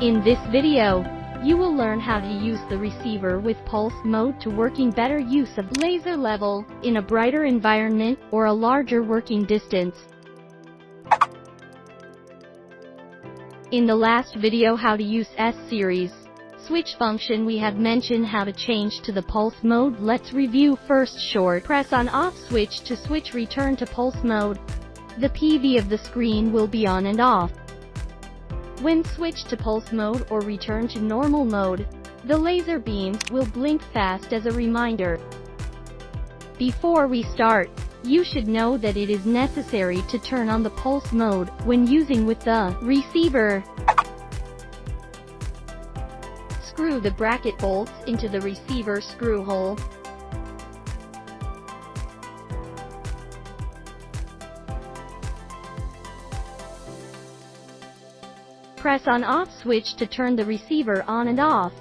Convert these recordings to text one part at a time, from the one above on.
In this video, you will learn how to use the receiver with pulse mode to working better use of laser level in a brighter environment or a larger working distance. In the last video how to use S-series switch function we have mentioned how to change to the pulse mode. Let's review first. Short press on off switch to switch return to pulse mode. The PV of the screen will be on and off. When switched to pulse mode or return to normal mode, the laser beams will blink fast as a reminder. Before we start, you should know that it is necessary to turn on the pulse mode when using with the receiver. Screw the bracket bolts into the receiver screw hole. Press on off switch to turn the receiver on and off.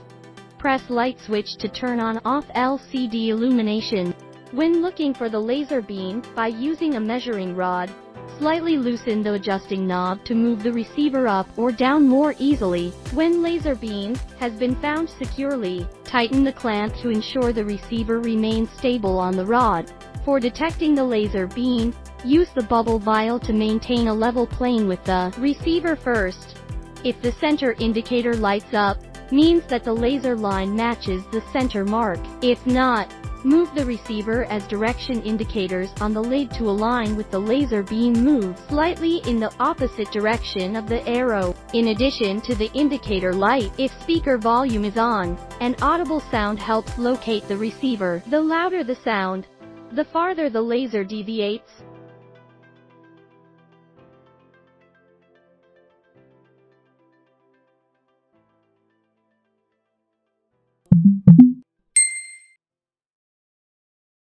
Press light switch to turn on off LCD illumination. When looking for the laser beam, by using a measuring rod, slightly loosen the adjusting knob to move the receiver up or down more easily. When laser beam has been found securely, tighten the clamp to ensure the receiver remains stable on the rod. For detecting the laser beam, use the bubble vial to maintain a level plane with the receiver first. If the center indicator lights up, means that the laser line matches the center mark. If not, move the receiver as direction indicators on the lid to align with the laser beam. Move slightly in the opposite direction of the arrow. In addition to the indicator light, if speaker volume is on, an audible sound helps locate the receiver. The louder the sound, the farther the laser deviates.